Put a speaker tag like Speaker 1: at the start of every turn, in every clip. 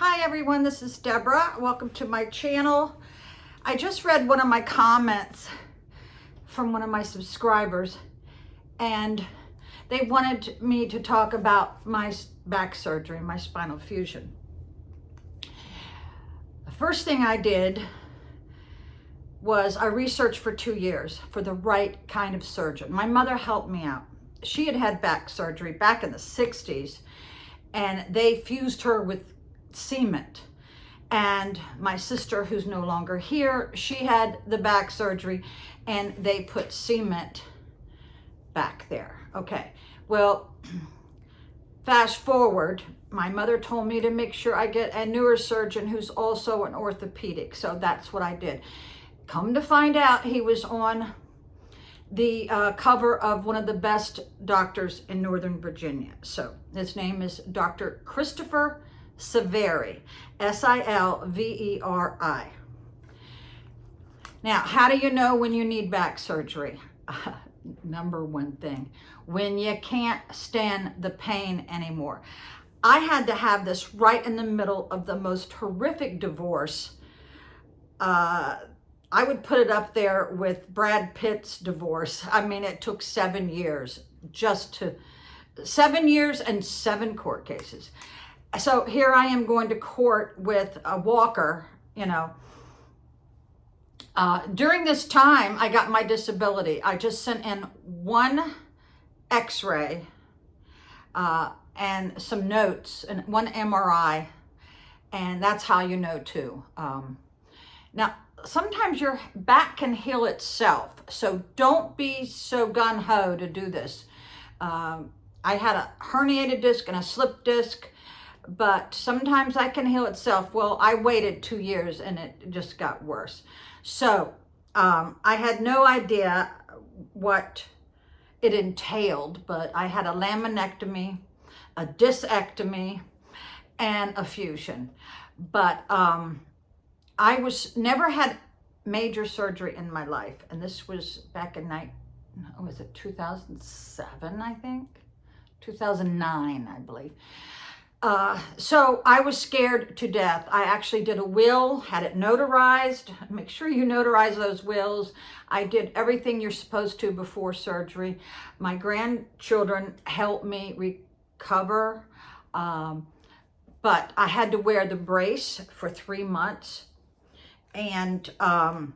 Speaker 1: Hi everyone, this is Deborah. Welcome to my channel. I just read one of my comments from one of my subscribers, and they wanted me to talk about my back surgery, my spinal fusion. The first thing I did was I researched for 2 years for the right kind of surgeon. My mother helped me out. She had had back surgery back in the 60s, and they fused her with cement. And my sister, who's no longer here, she had the back surgery and they put cement back there. Okay, well, fast forward, my mother told me to make sure I get a neurosurgeon who's also an orthopedic, so that's what I did. Come to find out, he was on the cover of one of the best doctors in Northern Virginia. So his name is Dr. Christopher Silveri, Silveri. Now, how do you know when you need back surgery? Number one thing, when you can't stand the pain anymore. I had to have this right in the middle of the most horrific divorce. I would put it up there with Brad Pitt's divorce. I mean, it took 7 years, 7 years and 7 court cases. So here I am going to court with a walker, During this time, I got my disability. I just sent in one x-ray and some notes and one MRI, and that's how you know too. Now, sometimes your back can heal itself, so don't be so gung-ho to do this. I had a herniated disc and a slip disc, but sometimes I can heal itself. Well, I waited 2 years and it just got worse. So I had no idea what it entailed, but I had a laminectomy, a discectomy, and a fusion. But I never had major surgery in my life. And this was back in 2007, I think? 2009, I believe. So I was scared to death. I actually did a will, had it notarized. Make sure you notarize those wills. I did everything you're supposed to before surgery. My grandchildren helped me recover, but I had to wear the brace for 3 months. And of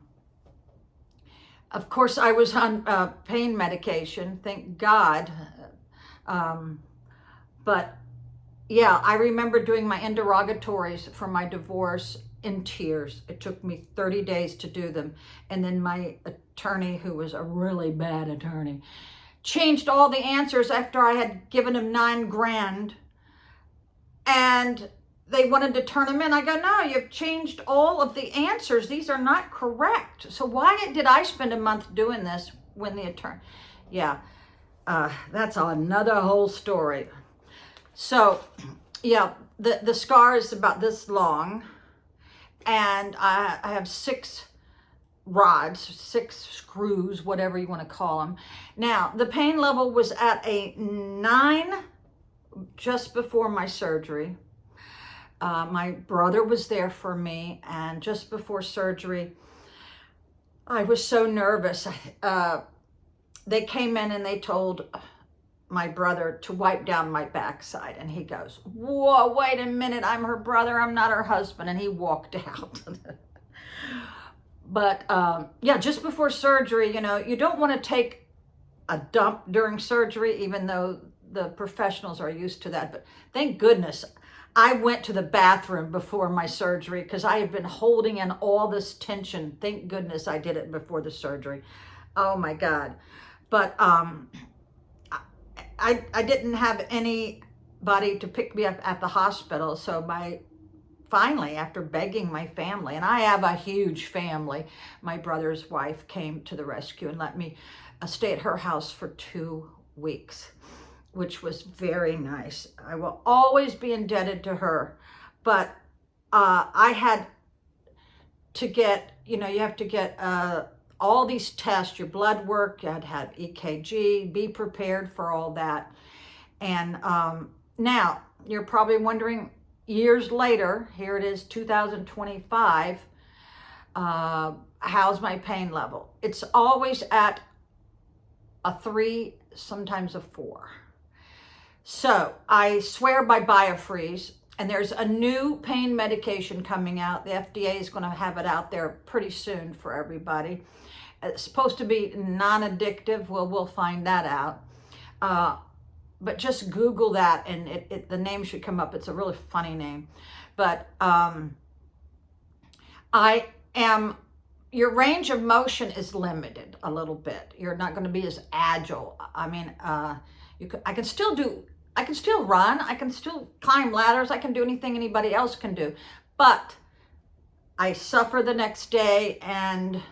Speaker 1: course, I was on pain medication, thank God. But yeah, I remember doing my interrogatories for my divorce in tears. It took me 30 days to do them. And then my attorney, who was a really bad attorney, changed all the answers after I had given him $9,000. And they wanted to turn them in. I go, no, you've changed all of the answers. These are not correct. So why did I spend a month doing this when the attorney? Yeah, that's another whole story. So, yeah, the scar is about this long, and I have 6 rods, 6 screws, whatever you want to call them. Now, the pain level was at a 9 just before my surgery. My brother was there for me, and just before surgery, I was so nervous. They came in and they told my brother to wipe down my backside, and he goes, whoa, wait a minute, I'm her brother, I'm not her husband, and he walked out. But yeah, just before surgery, you don't want to take a dump during surgery, even though the professionals are used to that. But thank goodness I went to the bathroom before my surgery, because I had been holding in all this tension. Thank goodness I did it before the surgery. Oh my God. But I didn't have anybody to pick me up at the hospital. So finally, after begging my family, and I have a huge family, my brother's wife came to the rescue and let me stay at her house for 2 weeks, which was very nice. I will always be indebted to her. But I had to get, you have to get all these tests, your blood work, you had to have EKG, be prepared for all that. And now you're probably wondering, years later, here it is, 2025, how's my pain level? It's always at a 3, sometimes a 4. So I swear by Biofreeze, and there's a new pain medication coming out. The FDA is going to have it out there pretty soon for everybody. It's supposed to be non-addictive. Well, we'll find that out. But just Google that, and the name should come up. It's a really funny name. But your range of motion is limited a little bit. You're not going to be as agile. I mean, I can still run. I can still climb ladders. I can do anything anybody else can do. But I suffer the next day, and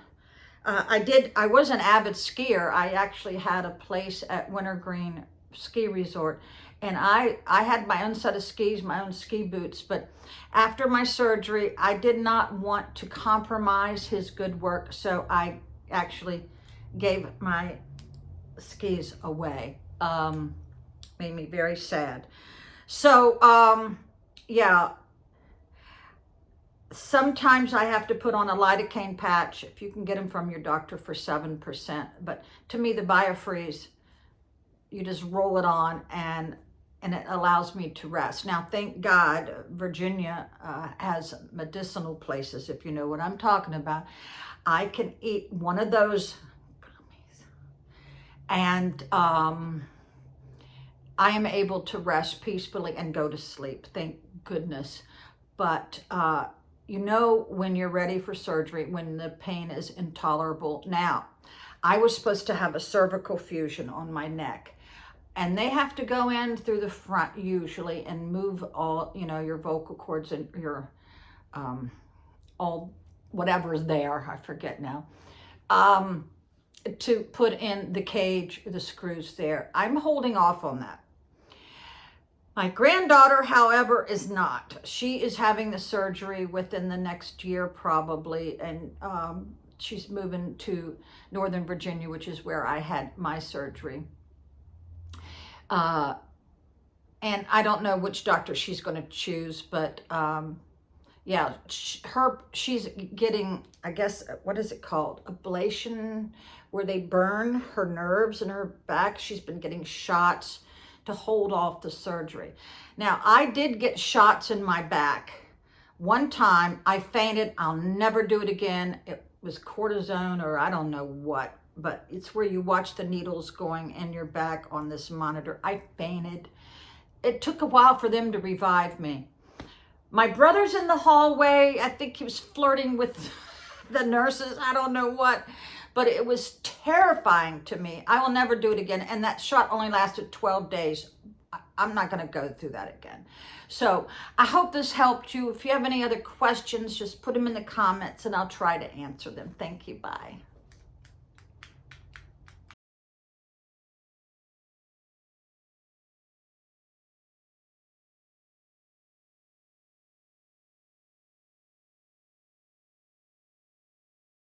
Speaker 1: I was an avid skier. I actually had a place at Wintergreen Ski Resort, and I had my own set of skis, my own ski boots. But after my surgery, I did not want to compromise his good work, so I actually gave my skis away. Made me very sad. So yeah, sometimes I have to put on a lidocaine patch, if you can get them from your doctor, for 7%. But to me, the Biofreeze, you just roll it on, and it allows me to rest. Now, thank God, Virginia has medicinal places, if you know what I'm talking about. I can eat one of those gummies, and I am able to rest peacefully and go to sleep, thank goodness. But you know when you're ready for surgery, when the pain is intolerable. Now, I was supposed to have a cervical fusion on my neck, and they have to go in through the front usually and move all, your vocal cords and your all whatever's there, I forget now, to put in the cage, the screws there. I'm holding off on that. My granddaughter, however, is not. She is having the surgery within the next year probably, and she's moving to Northern Virginia, which is where I had my surgery. And I don't know which doctor she's going to choose, but yeah, she's getting, I guess, what is it called? Ablation, where they burn her nerves in her back. She's been getting shots to hold off the surgery. Now, I did get shots in my back. One time I fainted. I'll never do it again. It was cortisone, or I don't know what, but it's where you watch the needles going in your back on this monitor. I fainted. It took a while for them to revive me. My brother's in the hallway. I think he was flirting with the nurses. I don't know what, but it was terrifying to me. I will never do it again. And that shot only lasted 12 days. I'm not going to go through that again. So I hope this helped you. If you have any other questions, just put them in the comments and I'll try to answer them. Thank you. Bye.